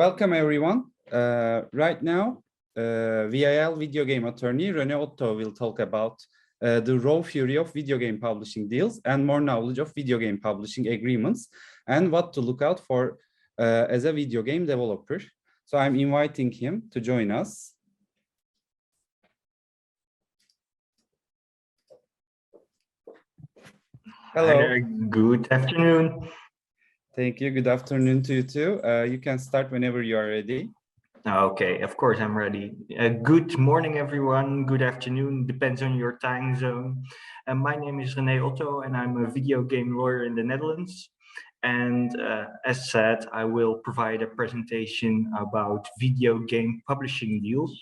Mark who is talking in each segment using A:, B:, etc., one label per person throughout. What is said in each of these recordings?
A: Welcome everyone. Right now, VIL video game attorney René Otto will talk about the raw fury of video game publishing deals and more knowledge of video game publishing agreements and what to look out for as a video game developer. So I'm inviting him to join us. Hello.
B: Hi there. Good afternoon.
A: Thank you. Good afternoon to you too. You can start whenever you are ready.
B: Okay, of course I'm ready. Good morning, everyone. Good afternoon, depends on your time zone. My name is René Otto and I'm a video game lawyer in the Netherlands. And as said, I will provide a presentation about video game publishing deals.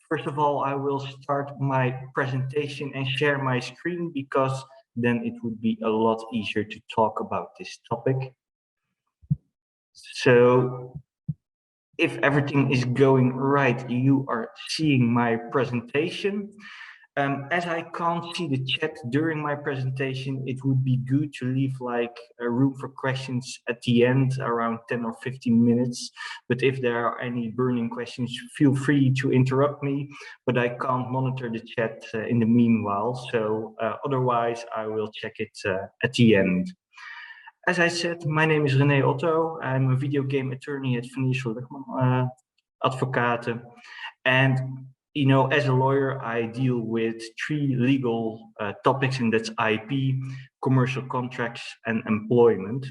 B: First of all, I will start my presentation and share my screen because then it would be a lot easier to talk about this topic. So if everything is going right, you are seeing my presentation. As I can't see the chat during my presentation, it would be good to leave like a room for questions at the end, around 10 or 15 minutes. But if there are any burning questions, feel free to interrupt me, but I can't monitor the chat in the meanwhile. So otherwise, I will check it at the end. As I said, my name is René Otto. I'm a video game attorney at Luchtman Advocaten. And, you know, as a lawyer, I deal with three legal topics, and that's IP, commercial contracts, and employment.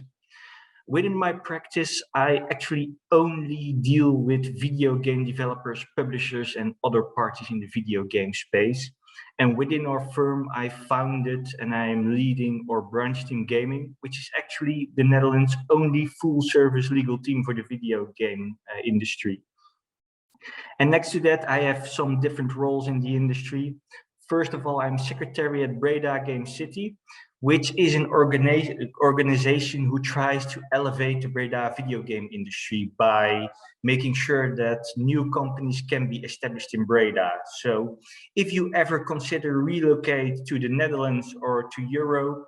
B: Within my practice, I actually only deal with video game developers, publishers, and other parties in the video game space. And within our firm, I founded and I am leading our branch team gaming, which is actually the Netherlands' only full service legal team for the video game industry. And next to that, I have some different roles in the industry. First of all, I'm secretary at Breda Game City, which is an organization who tries to elevate the Breda video game industry by making sure that new companies can be established in Breda. So if you ever consider relocate to the Netherlands or to Europe,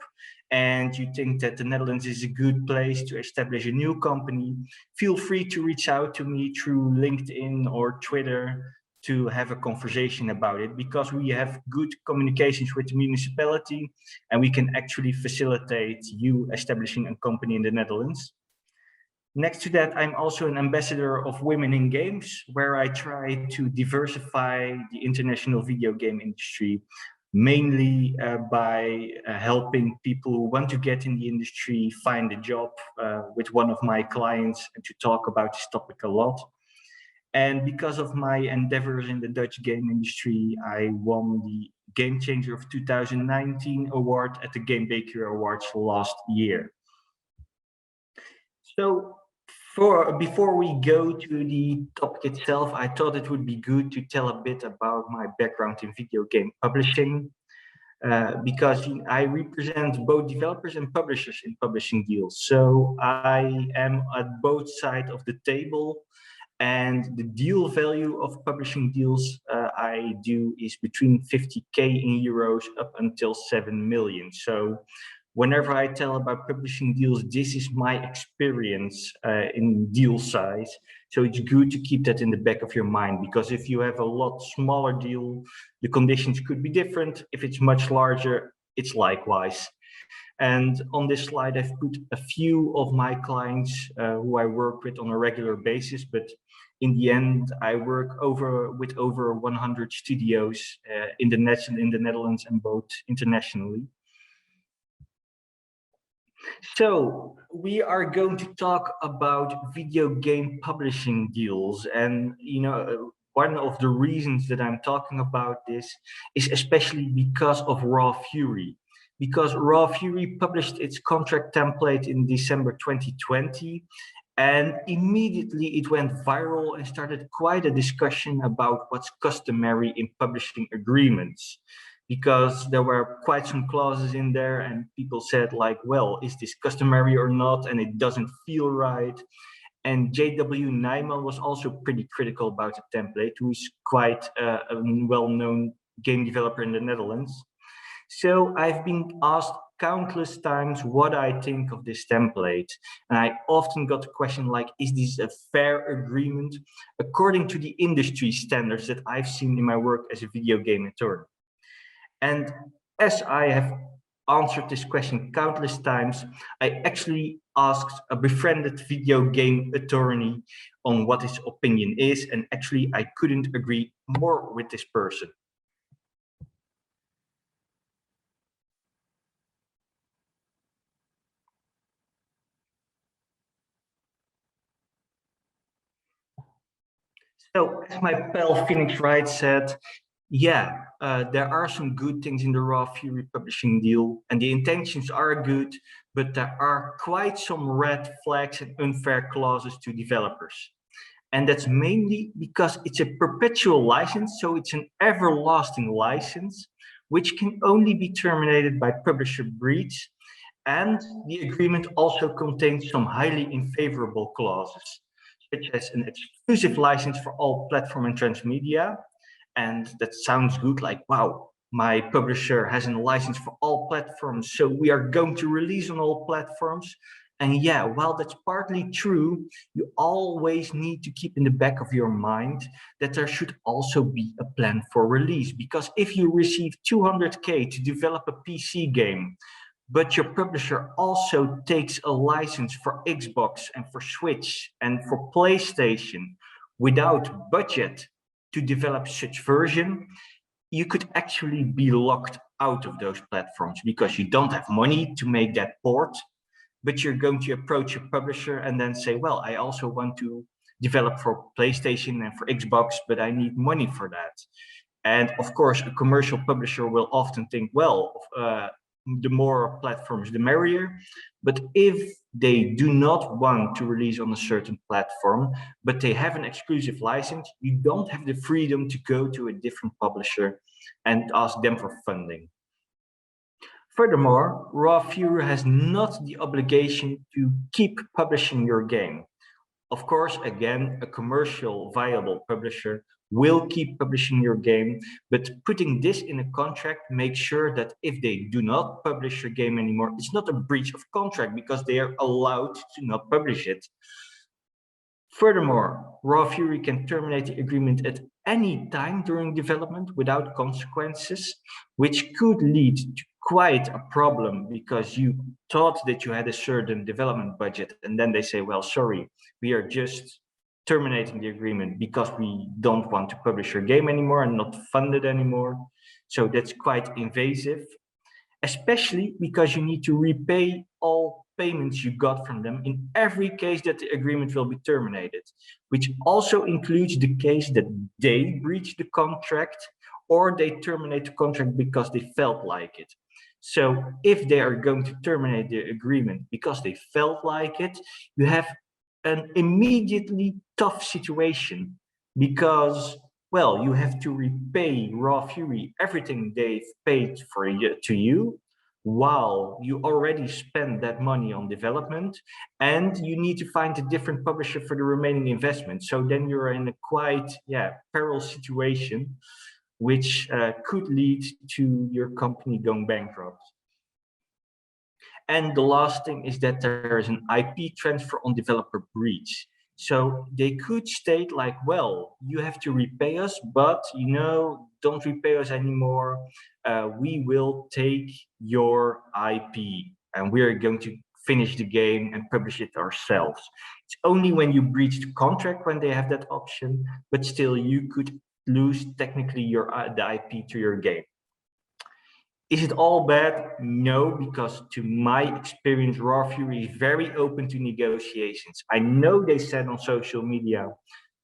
B: and you think that the Netherlands is a good place to establish a new company, feel free to reach out to me through LinkedIn or Twitter to have a conversation about it, because we have good communications with the municipality and we can actually facilitate you establishing a company in the Netherlands. Next to that, I'm also an ambassador of Women in Games, where I try to diversify the international video game industry, mainly by helping people who want to get in the industry find a job with one of my clients and to talk about this topic a lot. And because of my endeavors in the Dutch game industry, I won the Game Changer of 2019 award at the Game Baker Awards last year. So before we go to the topic itself, I thought it would be good to tell a bit about my background in video game publishing, because I represent both developers and publishers in publishing deals. So I am at both sides of the table. And the deal value of publishing deals I do is between 50K in euros up until 7 million. So whenever I tell about publishing deals, this is my experience in deal size. So it's good to keep that in the back of your mind, because if you have a lot smaller deal, the conditions could be different. If it's much larger, it's likewise. And on this slide, I've put a few of my clients who I work with on a regular basis, but in the end, I work with over 100 studios in the Netherlands and both internationally. So we are going to talk about video game publishing deals, and you know, one of the reasons that I'm talking about this is especially because of Raw Fury. Because Raw Fury published its contract template in December 2020, and immediately it went viral and started quite a discussion about what's customary in publishing agreements. Because there were quite some clauses in there and people said like, well, is this customary or not? And it doesn't feel right. And J.W. Nijman was also pretty critical about the template, who is quite a well-known game developer in the Netherlands. So I've been asked countless times what I think of this template. And I often got a question like, is this a fair agreement according to the industry standards that I've seen in my work as a video game attorney? And as I have answered this question countless times, I actually asked a befriended video game attorney on what his opinion is, and actually I couldn't agree more with this person. So as my pal Phoenix Wright said, yeah, there are some good things in the Raw Fury publishing deal, and the intentions are good, but there are quite some red flags and unfair clauses to developers. And that's mainly because it's a perpetual license, so it's an everlasting license, which can only be terminated by publisher breach. And the agreement also contains some highly unfavorable clauses, such as an exclusive license for all platform and transmedia. And that sounds good, like, wow, my publisher has a license for all platforms, so we are going to release on all platforms. And yeah, while that's partly true, you always need to keep in the back of your mind that there should also be a plan for release. Because if you receive 200K to develop a PC game, but your publisher also takes a license for Xbox and for Switch and for PlayStation without budget to develop such version, you could actually be locked out of those platforms because you don't have money to make that port, but you're going to approach your publisher and then say, well, I also want to develop for PlayStation and for Xbox, but I need money for that. And of course, a commercial publisher will often think, well, the more platforms, the merrier. But if they do not want to release on a certain platform, but they have an exclusive license, you don't have the freedom to go to a different publisher and ask them for funding. Furthermore, Raw Fury has not the obligation to keep publishing your game. Of course, again, a commercial viable publisher will keep publishing your game, but putting this in a contract makes sure that if they do not publish your game anymore, it's not a breach of contract because they are allowed to not publish it. Furthermore, Raw Fury can terminate the agreement at any time during development without consequences, which could lead to quite a problem because you thought that you had a certain development budget and then they say, well, sorry, we are just terminating the agreement because we don't want to publish your game anymore and not fund it anymore. So that's quite invasive, especially because you need to repay all payments you got from them in every case that the agreement will be terminated, which also includes the case that they breach the contract or they terminate the contract because they felt like it. So if they are going to terminate the agreement because they felt like it, you have an immediately tough situation because, well, you have to repay Raw Fury everything they've paid for to you, while you already spent that money on development, and you need to find a different publisher for the remaining investment. So then you're in a quite perilous situation, which could lead to your company going bankrupt. And the last thing is that there is an IP transfer on developer breach. So they could state like, well, you have to repay us, but don't repay us anymore. We will take your IP and we are going to finish the game and publish it ourselves. It's only when you breach the contract when they have that option, but still you could lose technically the IP to your game. Is it all bad? No, because to my experience, Raw Fury is very open to negotiations. I know they said on social media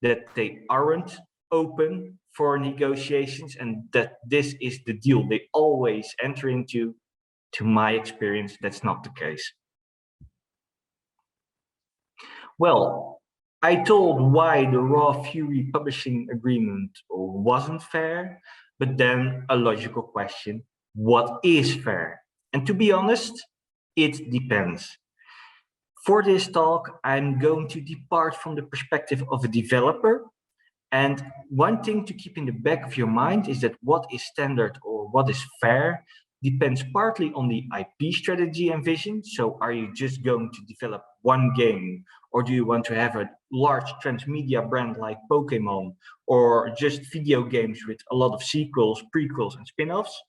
B: that they aren't open for negotiations and that this is the deal they always enter into. To my experience, that's not the case. Well, I told why the Raw Fury publishing agreement wasn't fair, but then a logical question. What is fair? And to be honest, it depends. For this talk, I'm going to depart from the perspective of a developer. And one thing to keep in the back of your mind is that what is standard or what is fair depends partly on the IP strategy and vision. So are you just going to develop one game, or do you want to have a large transmedia brand like Pokemon, or just video games with a lot of sequels, prequels, and spin-offs?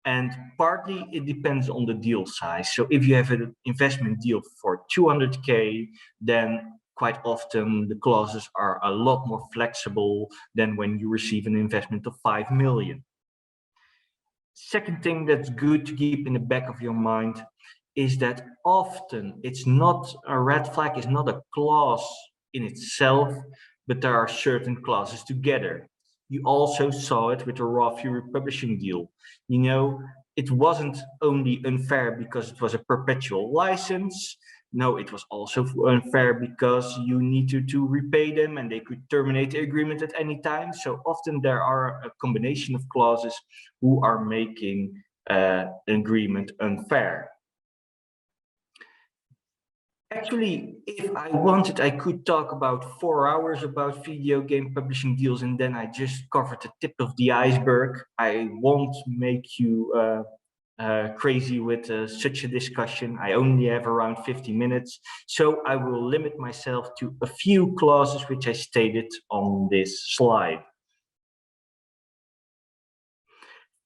B: And partly it depends on the deal size. So if you have an investment deal for 200K, then quite often the clauses are a lot more flexible than when you receive an investment of 5 million. Second thing that's good to keep in the back of your mind is that often it's not a red flag, is not a clause in itself, but there are certain clauses together. You also saw it with the Raw Fury publishing deal. You know, it wasn't only unfair because it was a perpetual license. No, it was also unfair because you needed to repay them and they could terminate the agreement at any time. So often there are a combination of clauses who are making an agreement unfair. Actually, if I wanted, I could talk about 4 hours about video game publishing deals, and then I just covered the tip of the iceberg. I won't make you crazy with such a discussion. I only have around 50 minutes, so I will limit myself to a few clauses which I stated on this slide.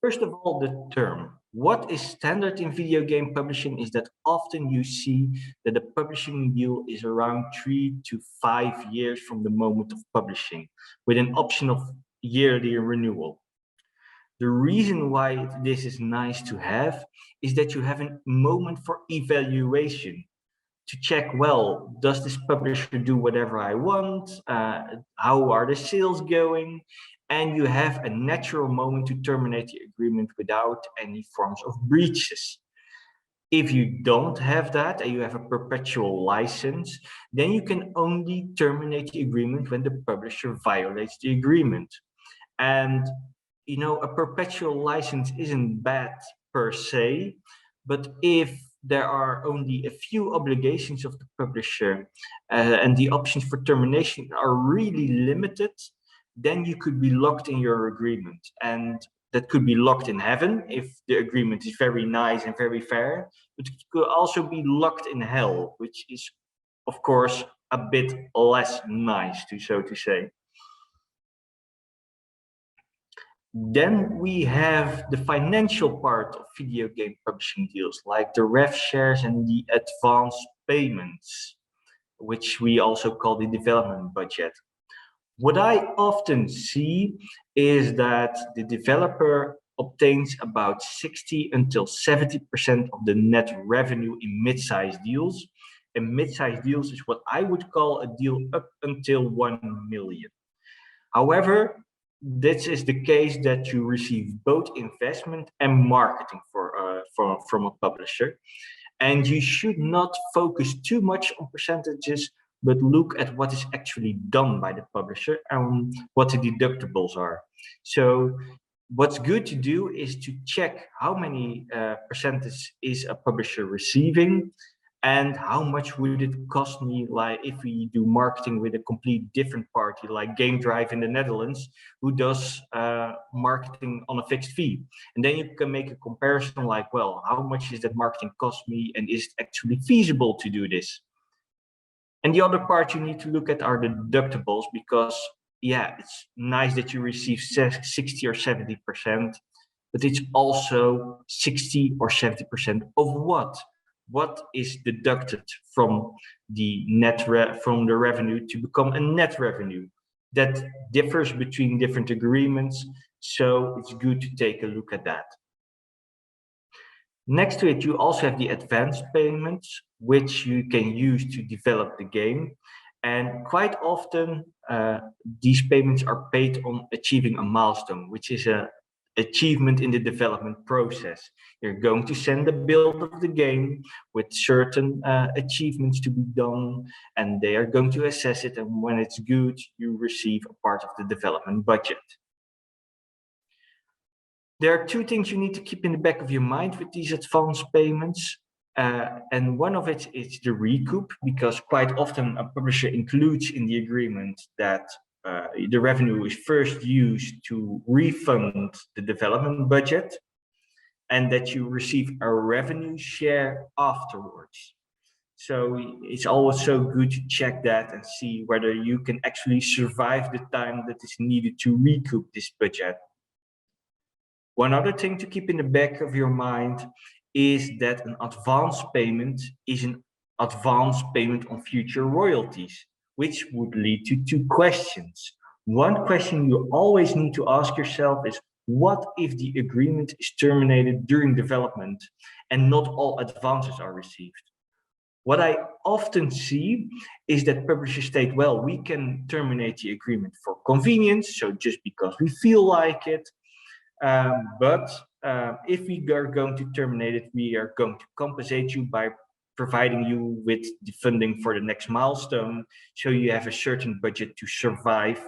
B: First of all, the term. What is standard in video game publishing is that often you see that the publishing deal is around 3 to 5 years from the moment of publishing, with an option of yearly renewal. The reason why this is nice to have is that you have a moment for evaluation to check, well, does this publisher do whatever I want? How are the sales going? And you have a natural moment to terminate the agreement without any forms of breaches. If you don't have that and you have a perpetual license, then you can only terminate the agreement when the publisher violates the agreement. And you know, a perpetual license isn't bad per se, but if there are only a few obligations of the publisher and the options for termination are really limited, then you could be locked in your agreement. And that could be locked in heaven if the agreement is very nice and very fair, but it could also be locked in hell, which is, of course, a bit less nice, so to say. Then we have the financial part of video game publishing deals, like the rev shares and the advance payments, which we also call the development budget. What I often see is that the developer obtains about 60 until 70% of the net revenue in mid-sized deals. And mid-sized deals is what I would call a deal up until 1 million. However, this is the case that you receive both investment and marketing from a publisher. And you should not focus too much on percentages, but look at what is actually done by the publisher and what the deductibles are. So what's good to do is to check how many percentage is a publisher receiving, and how much would it cost me, like if we do marketing with a complete different party like Game Drive in the Netherlands, who does marketing on a fixed fee. And then you can make a comparison like, well, how much is that marketing cost me, and is it actually feasible to do this? And the other part you need to look at are the deductibles, because yeah, it's nice that you receive 60 or 70%, but it's also 60 or 70% of what? What is deducted from the from the revenue to become a net revenue? That differs between different agreements, so it's good to take a look at that. Next to it, you also have the advance payments, which you can use to develop the game. And quite often, these payments are paid on achieving a milestone, which is an achievement in the development process. You're going to send a build of the game with certain achievements to be done, and they are going to assess it. And when it's good, you receive a part of the development budget. There are two things you need to keep in the back of your mind with these advance payments. And one of it is the recoup, because quite often a publisher includes in the agreement that the revenue is first used to refund the development budget. and that you receive a revenue share afterwards. So it's always so good to check that and see whether you can actually survive the time that is needed to recoup this budget. One other thing to keep in the back of your mind is that an advance payment is an advance payment on future royalties, which would lead to two questions. One question you always need to ask yourself is, what if the agreement is terminated during development and not all advances are received? What I often see is that publishers state, well, we can terminate the agreement for convenience, so just because we feel like it. But if we are going to terminate it, we are going to compensate you by providing you with the funding for the next milestone, so you have a certain budget to survive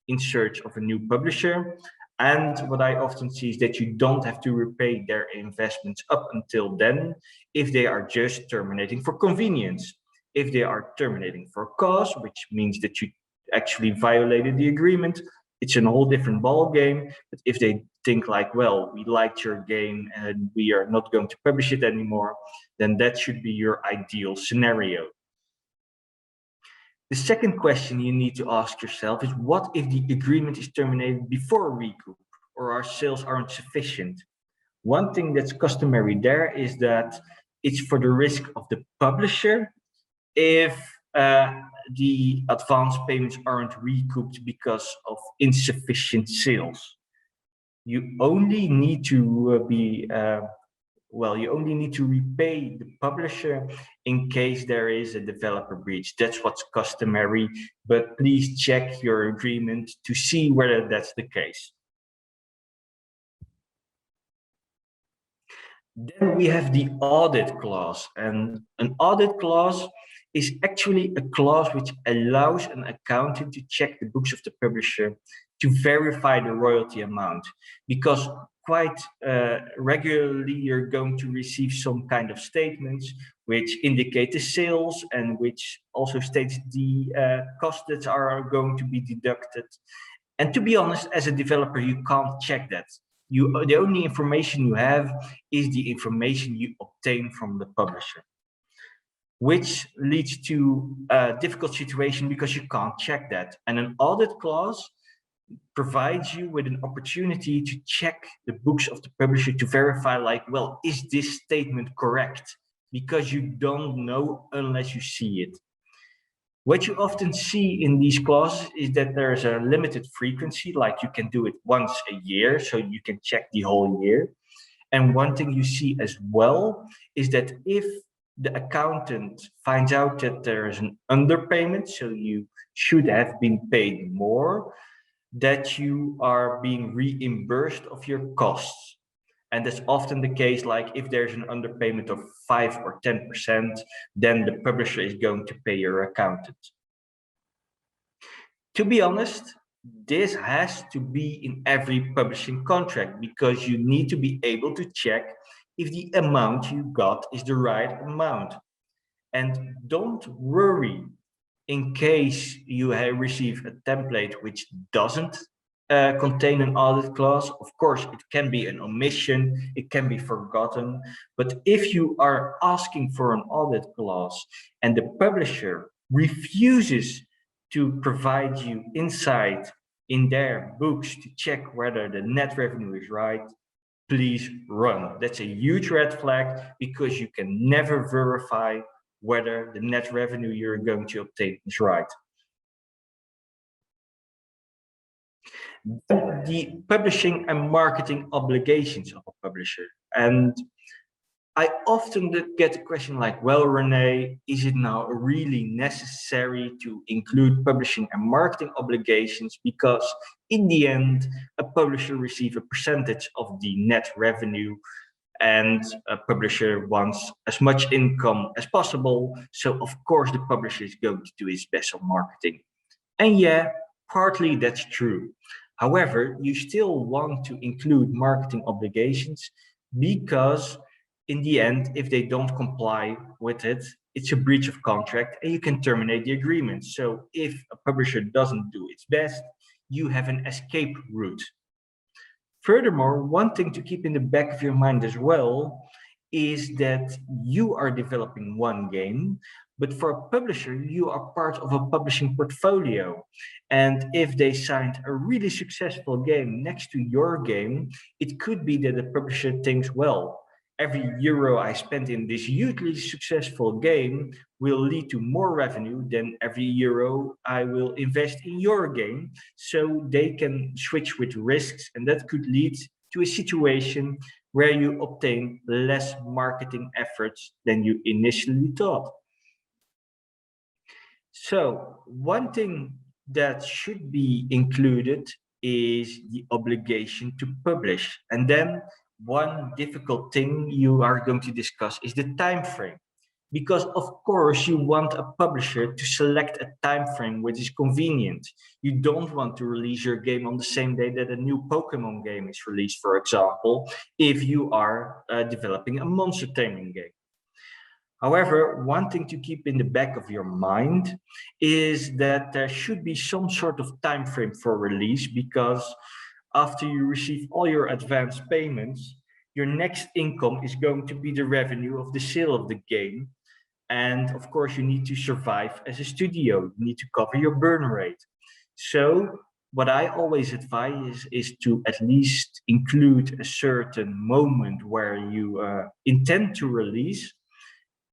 B: in search of a new publisher. And what I often see is that you don't have to repay their investments up until then if they are just terminating for convenience. If they are terminating for cause, which means that you actually violated the agreement, it's a whole different ball game. But if they think like, well, we liked your game and we are not going to publish it anymore, then that should be your ideal scenario. The second question you need to ask yourself is, what if the agreement is terminated before recoup or our sales aren't sufficient? One thing that's customary there is that it's for the risk of the publisher if the advance payments aren't recouped because of insufficient sales. You only need to you only need to repay the publisher in case there is a developer breach. That's what's customary, but please check your agreement to see whether that's the case. Then we have the audit clause, and an audit clause is actually a clause which allows an accountant to check the books of the publisher to verify the royalty amount, because quite regularly you're going to receive some kind of statements which indicate the sales and which also states the costs that are going to be deducted. And to be honest, as a developer, you can't check that. The only information you have is the information you obtain from the publisher, which leads to a difficult situation because you can't check that. And an audit clause provides you with an opportunity to check the books of the publisher to verify, like, well, is this statement correct? Because you don't know unless you see it. What you often see in these clauses is that there's a limited frequency, like you can do it once a year, so you can check the whole year. And one thing you see as well is that if the accountant finds out that there is an underpayment, so you should have been paid more, that you are being reimbursed of your costs. And that's often the case, like if there's an underpayment of 5 or 10%, then the publisher is going to pay your accountant. To be honest, this has to be in every publishing contract, because you need to be able to check if the amount you got is the right amount. And don't worry in case you receive a template which doesn't contain an audit clause. Of course, it can be an omission, it can be forgotten, but if you are asking for an audit clause and the publisher refuses to provide you insight in their books to check whether the net revenue is right, please run. That's a huge red flag, because you can never verify whether the net revenue you're going to obtain is right. The publishing and marketing obligations of a publisher. And I often get the question like, well, René, is it now really necessary to include publishing and marketing obligations? Because in the end, a publisher receives a percentage of the net revenue, and a publisher wants as much income as possible. So of course the publisher is going to do his best on marketing. And yeah, partly that's true. However, you still want to include marketing obligations, because in the end, if they don't comply with it, it's a breach of contract and you can terminate the agreement. So if a publisher doesn't do its best, you have an escape route. Furthermore, one thing to keep in the back of your mind as well is that you are developing one game, but for a publisher, you are part of a publishing portfolio. And if they signed a really successful game next to your game, it could be that the publisher thinks, well, every euro I spent in this hugely successful game will lead to more revenue than every euro I will invest in your game. So they can switch with risks, and that could lead to a situation where you obtain less marketing efforts than you initially thought. So one thing that should be included is the obligation to publish. And then one difficult thing you are going to discuss is the time frame. Because of course you want a publisher to select a time frame which is convenient. You don't want to release your game on the same day that a new Pokemon game is released, for example, if you are developing a monster taming game. However, one thing to keep in the back of your mind is that there should be some sort of time frame for release, because after you receive all your advance payments, your next income is going to be the revenue of the sale of the game. And of course, you need to survive as a studio. You need to cover your burn rate. So what I always advise is to at least include a certain moment where you intend to release.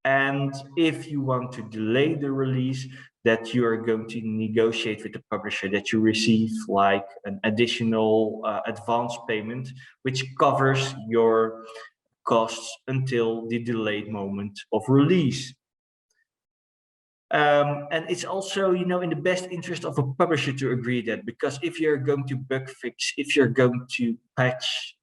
B: And if you want to delay the release, that you are going to negotiate with the publisher that you receive like an additional advance payment, which covers your costs until the delayed moment of release. And it's also, you know, in the best interest of a publisher to agree that, because if you're going to bug fix, if you're going to patch,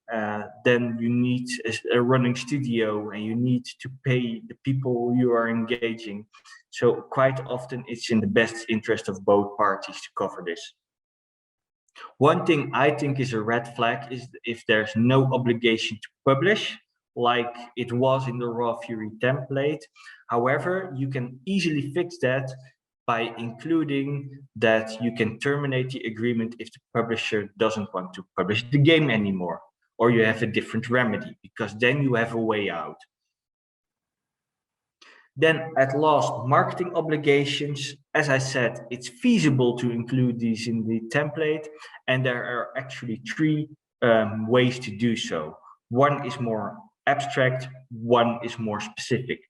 B: then you need a running studio and you need to pay the people you are engaging. So quite often it's in the best interest of both parties to cover this. One thing I think is a red flag is if there's no obligation to publish, like it was in the Raw Fury template. However, you can easily fix that by including that you can terminate the agreement if the publisher doesn't want to publish the game anymore, or you have a different remedy, because then you have a way out. Then at last, marketing obligations. As I said, it's feasible to include these in the template, and there are actually three ways to do so. One is more abstract, one is more specific.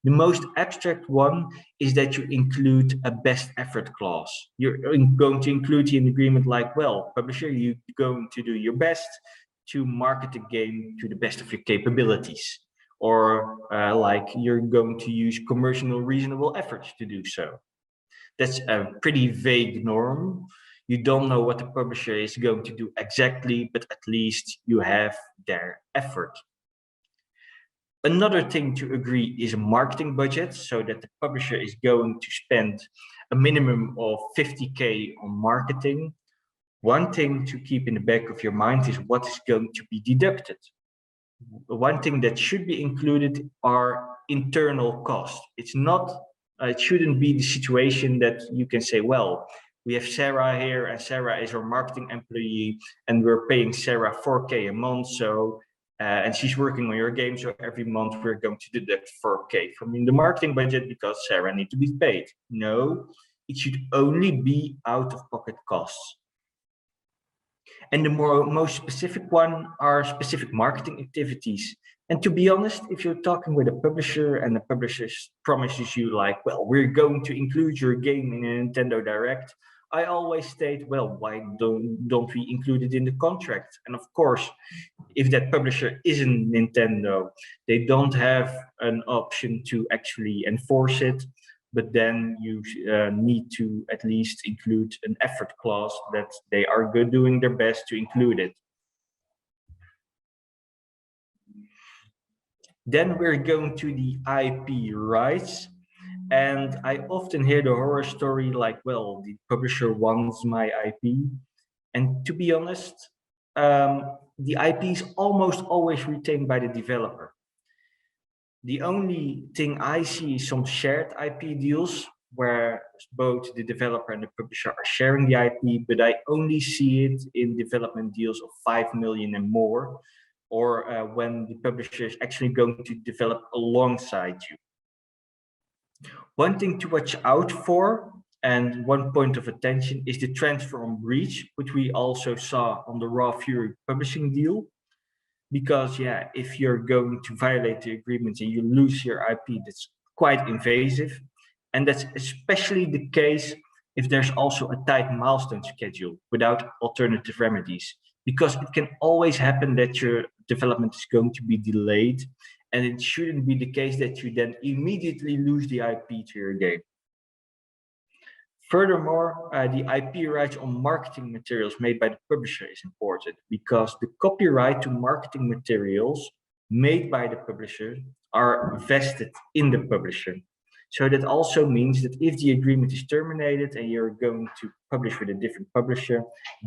B: The most abstract one is that you include a best effort clause. You're going to include in the agreement like, well, publisher, you're going to do your best to market the game to the best of your capabilities. Or like you're going to use commercial reasonable efforts to do so. That's a pretty vague norm. You don't know what the publisher is going to do exactly, but at least you have their effort. Another thing to agree is a marketing budget, so that the publisher is going to spend a minimum of 50K on marketing. One thing to keep in the back of your mind is what is going to be deducted. One thing that should be included are internal costs. It's not, it shouldn't be the situation that you can say, well, we have Sarah here and Sarah is our marketing employee and we're paying Sarah 4K a month. So, and she's working on your game. So every month we're going to deduct 4K from the marketing budget because Sarah needs to be paid. No, it should only be out of pocket costs. And the most specific one are specific marketing activities. And to be honest, if you're talking with a publisher and the publisher promises you like, well, we're going to include your game in a Nintendo Direct, I always state, well, why don't we include it in the contract? And of course, if that publisher isn't Nintendo, they don't have an option to actually enforce it. But then you need to at least include an effort clause that they are doing their best to include it. Then we're going to the IP rights. And I often hear the horror story like, well, the publisher wants my IP. And to be honest, the IP is almost always retained by the developer. The only thing I see is some shared IP deals, where both the developer and the publisher are sharing the IP, but I only see it in development deals of 5 million and more, or when the publisher is actually going to develop alongside you. One thing to watch out for, and one point of attention, is the transfer on breach, which we also saw on the Raw Fury publishing deal. Because yeah, if you're going to violate the agreement and you lose your IP, that's quite invasive. And that's especially the case if there's also a tight milestone schedule without alternative remedies. Because it can always happen that your development is going to be delayed, and it shouldn't be the case that you then immediately lose the IP to your game. Furthermore, the IP rights on marketing materials made by the publisher is important, because the copyright to marketing materials made by the publisher are vested in the publisher. So that also means that if the agreement is terminated and you're going to publish with a different publisher,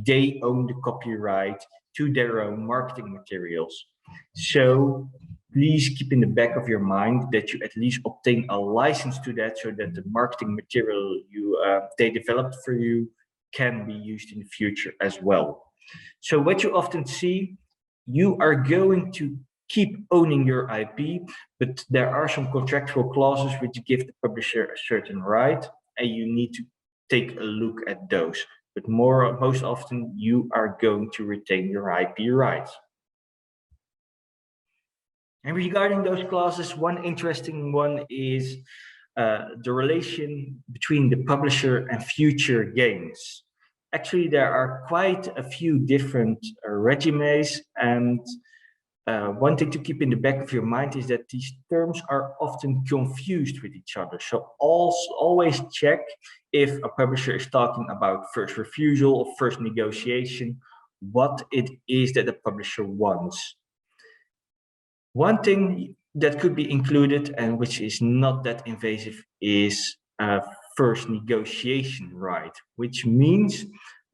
B: they own the copyright to their own marketing materials. So please keep in the back of your mind that you at least obtain a license to that, so that the marketing material they developed for you can be used in the future as well. So what you often see, you are going to keep owning your IP, but there are some contractual clauses which give the publisher a certain right, and you need to take a look at those. But most often, you are going to retain your IP rights. And regarding those clauses, one interesting one is the relation between the publisher and future games. Actually, there are quite a few different regimes, and one thing to keep in the back of your mind is that these terms are often confused with each other. So always check if a publisher is talking about first refusal or first negotiation, what it is that the publisher wants. One thing that could be included, and which is not that invasive, is a first negotiation right, which means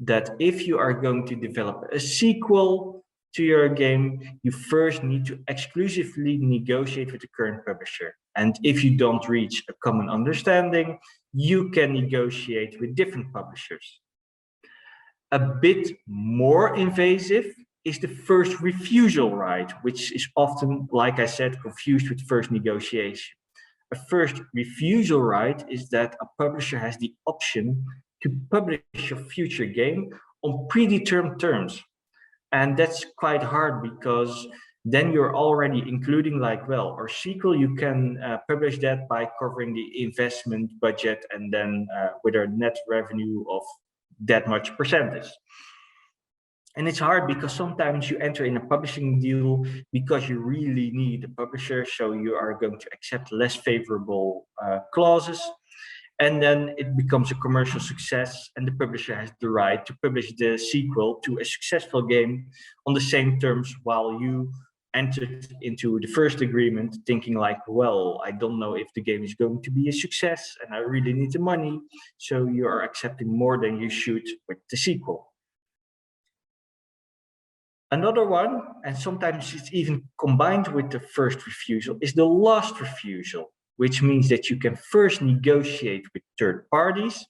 B: that if you are going to develop a sequel to your game, you first need to exclusively negotiate with the current publisher. And if you don't reach a common understanding, you can negotiate with different publishers. A bit more invasive is the first refusal right, which is often, like I said, confused with first negotiation. A first refusal right is that a publisher has the option to publish your future game on predetermined terms. And that's quite hard, because then you're already including, like, well, our sequel, you can publish that by covering the investment budget and then with a net revenue of that much percentage. And it's hard because sometimes you enter in a publishing deal because you really need a publisher, so you are going to accept less favorable clauses. And then it becomes a commercial success, and the publisher has the right to publish the sequel to a successful game on the same terms, while you entered into the first agreement thinking like, well, I don't know if the game is going to be a success and I really need the money. So you are accepting more than you should with the sequel. Another one, and sometimes it's even combined with the first refusal, is the last refusal, which means that you can first negotiate with third parties,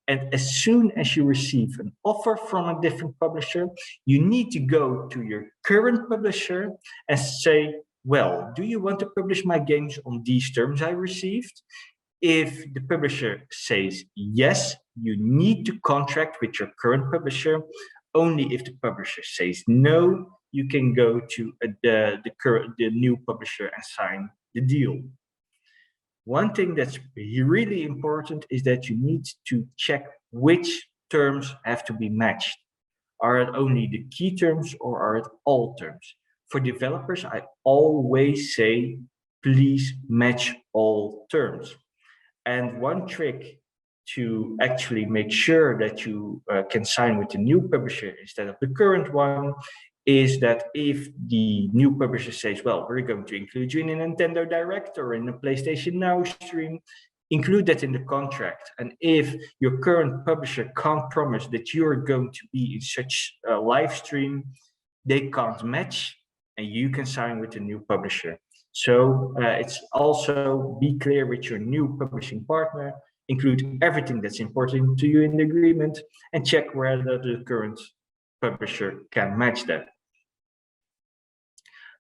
B: and as soon as you receive an offer from a different publisher, you need to go to your current publisher and say, well, do you want to publish my games on these terms I received? If the publisher says yes, you need to contract with your current publisher. Only if the publisher says no, you can go to the new publisher and sign the deal. One thing that's really important is that you need to check which terms have to be matched. Are it only the key terms or are it all terms? For developers, I always say, please match all terms. And one trick to actually make sure that you can sign with the new publisher instead of the current one is that if the new publisher says, well, we're going to include you in a Nintendo Direct or in a PlayStation Now stream, include that in the contract. And if your current publisher can't promise that you're going to be in such a live stream, they can't match, and you can sign with the new publisher. So it's also be clear with your new publishing partner include everything that's important to you in the agreement, and check whether the current publisher can match that.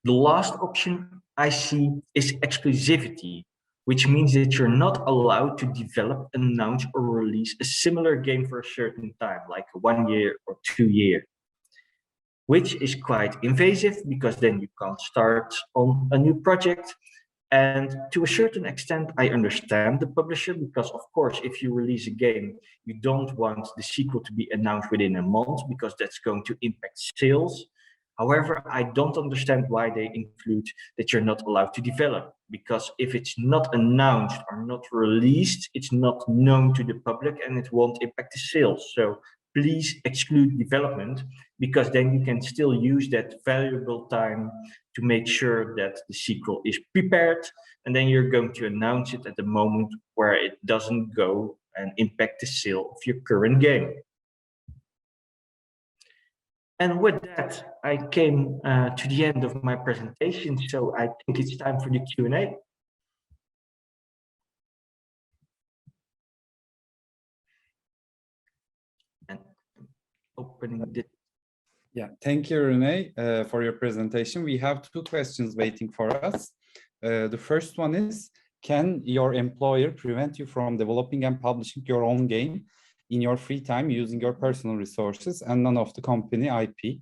B: The last option I see is exclusivity, which means that you're not allowed to develop, announce, or release a similar game for a certain time, like 1 year or 2 years, which is quite invasive because then you can't start on a new project. And to a certain extent, I understand the publisher because, of course, if you release a game, you don't want the sequel to be announced within a month because that's going to impact sales. However, I don't understand why they include that you're not allowed to develop, because if it's not announced or not released, it's not known to the public and it won't impact the sales. So please exclude development, because then you can still use that valuable time to make sure that the sequel is prepared, and then you're going to announce it at the moment where it doesn't go and impact the sale of your current game. And with that, I came to the end of my presentation, so I think it's time for the Q&A. And opening the...
A: Yeah, thank you, René, for your presentation. We have 2 questions waiting for us. The first one is, can your employer prevent you from developing and publishing your own game in your free time using your personal resources and none of the company IP?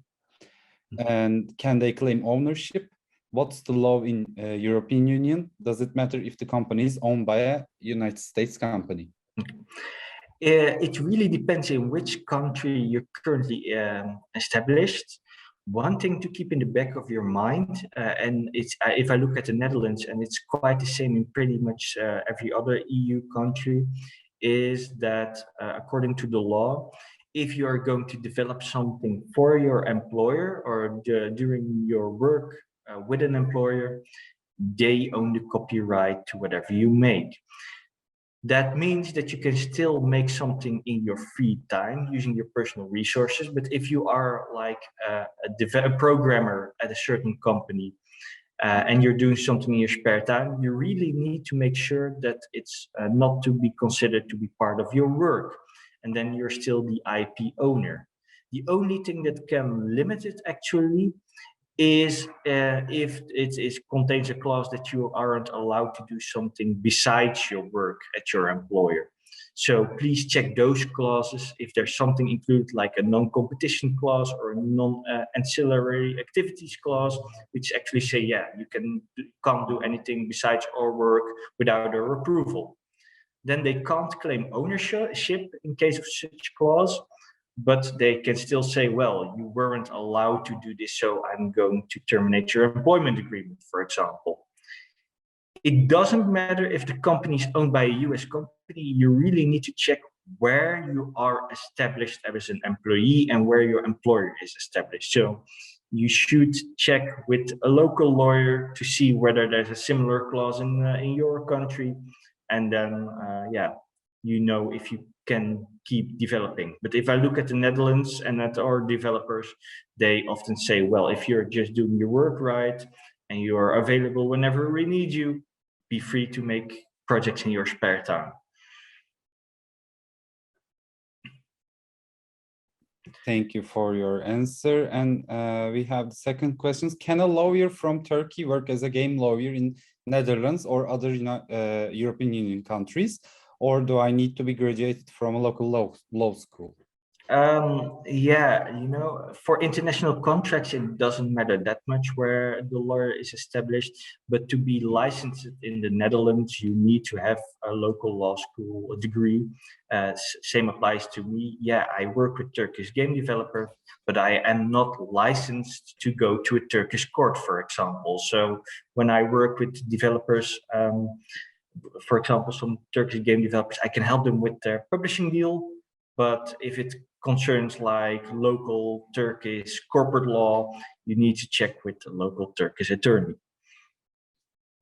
A: And can they claim ownership? What's the law in European Union? Does it matter if the company is owned by a United States company?
B: It really depends in which country you're currently established. One thing to keep in the back of your mind, and it's if I look at the Netherlands, and it's quite the same in pretty much every other EU country, is that according to the law, if you are going to develop something for your employer or during your work with an employer, they own the copyright to whatever you make. That means that you can still make something in your free time using your personal resources. But if you are like a programmer at a certain company and you're doing something in your spare time, you really need to make sure that it's not to be considered to be part of your work. And then you're still the IP owner. The only thing that can limit it actually is if it contains a clause that you aren't allowed to do something besides your work at your employer. So please check those clauses. If there's something included like a non-competition clause or a non-ancillary activities clause, which actually say, yeah, you can't do anything besides our work without our approval. Then they can't claim ownership in case of such clause. But they can still say, well, you weren't allowed to do this, so I'm going to terminate your employment agreement, for example. It doesn't matter if the company is owned by a US company, you really need to check where you are established as an employee and where your employer is established. So you should check with a local lawyer to see whether there's a similar clause in your country. And then, yeah, you know if you can keep developing. But if I look at the Netherlands and at our developers, they often say, well, if you're just doing your work right and you are available whenever we need you, be free to make projects in your spare time.
A: Thank you for your answer. And we have the second question. Can a lawyer from Turkey work as a game lawyer in Netherlands or other European Union countries? Or do I need to be graduated from a local law school?
B: Yeah, you know, for international contracts, it doesn't matter that much where the lawyer is established, but to be licensed in the Netherlands, you need to have a local law school degree. Same applies to me. Yeah, I work with Turkish game developers, but I am not licensed to go to a Turkish court, for example. So when I work with developers, for example, some Turkish game developers, I can help them with their publishing deal. But if it concerns like local Turkish corporate law, you need to check with the local Turkish attorney.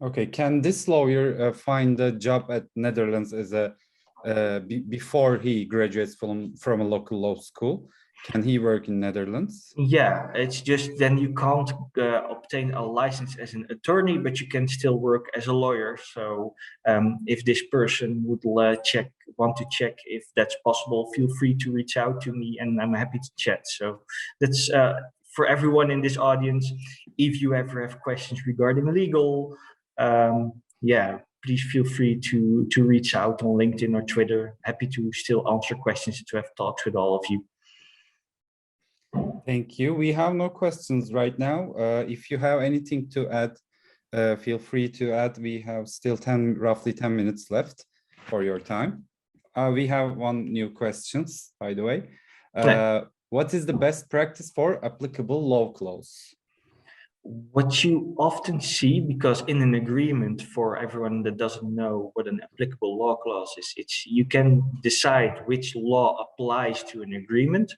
A: Okay, can this lawyer find a job at Netherlands as a before he graduates from a local law school? Can he work in Netherlands?
B: Yeah, it's just then you can't obtain a license as an attorney, but you can still work as a lawyer. So if this person would want to check if that's possible, feel free to reach out to me, and I'm happy to chat. So that's for everyone in this audience. If you ever have questions regarding legal, yeah, please feel free to reach out on LinkedIn or Twitter. Happy to still answer questions, to have talks with all of you.
A: Thank you. We have no questions right now. If you have anything to add, feel free to add. We have still roughly 10 minutes left for your time. We have one new questions, by the way. What is the best practice for applicable law clause?
B: What you often see, because in an agreement, for everyone that doesn't know what an applicable law clause is, you can decide which law applies to an agreement.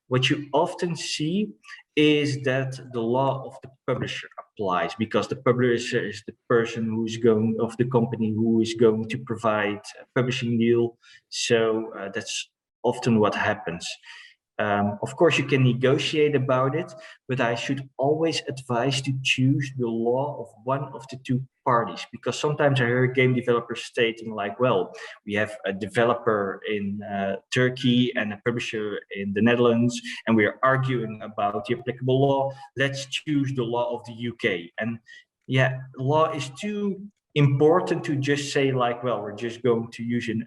B: What you often see is that the law of the publisher applies, because the publisher is the person of the company who is going to provide a publishing deal. So that's often what happens. Of course, you can negotiate about it, but I should always advise to choose the law of one of the two parties, because sometimes I hear game developers stating like, well, we have a developer in Turkey and a publisher in the Netherlands, and we are arguing about the applicable law. Let's choose the law of the UK. And yeah, law is too important to just say like, well, we're just going to use an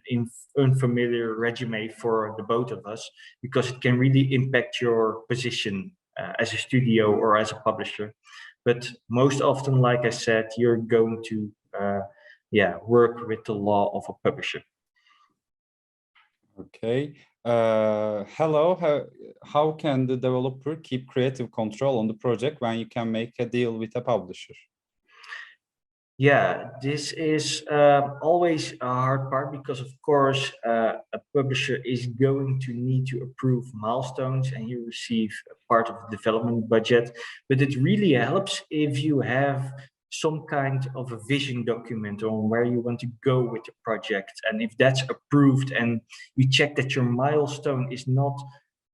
B: unfamiliar regime for the both of us, because it can really impact your position as a studio or as a publisher. But most often, like I said, you're going to work with the law of a publisher.
A: Okay. Hello. How can the developer keep creative control on the project when you can make a deal with a publisher?
B: Yeah, this is always a hard part, because of course a publisher is going to need to approve milestones and you receive a part of the development budget. But it really helps if you have some kind of a vision document on where you want to go with the project. And if that's approved and you check that your milestone is not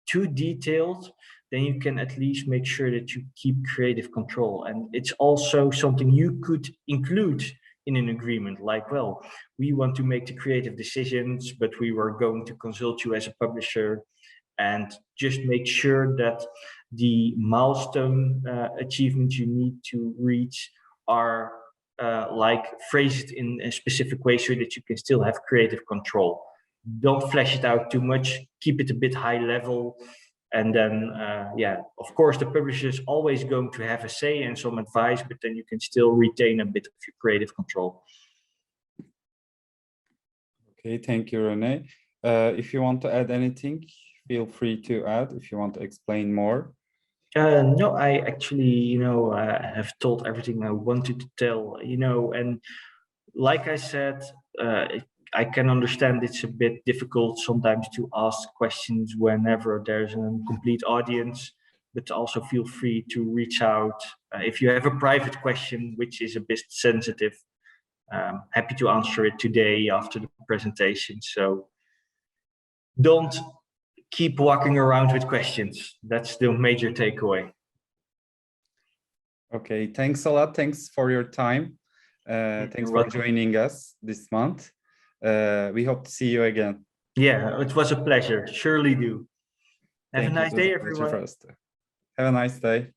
B: too detailed, then you can at least make sure that you keep creative control. And it's also something you could include in an agreement, like, well, we want to make the creative decisions, but we were going to consult you as a publisher, and just make sure that the milestone achievements you need to reach are like phrased in a specific way so that you can still have creative control. Don't flesh it out too much, keep it a bit high level. And then, of course, the publisher is always going to have a say and some advice, but then you can still retain a bit of your creative control.
A: Okay, thank you, René. If you want to add anything, feel free to add if you want to explain more.
B: No, I actually, have told everything I wanted to tell, and like I said, I can understand it's a bit difficult sometimes to ask questions whenever there's a complete audience, but also feel free to reach out. If you have a private question, which is a bit sensitive, happy to answer it today after the presentation. So don't keep walking around with questions. That's the major takeaway.
A: Okay, thanks a lot. Thanks for your time. Thanks for joining us this month. We hope to see you again.
B: Yeah, it was a pleasure. Surely do. Have a nice day, everyone.
A: Have a nice day.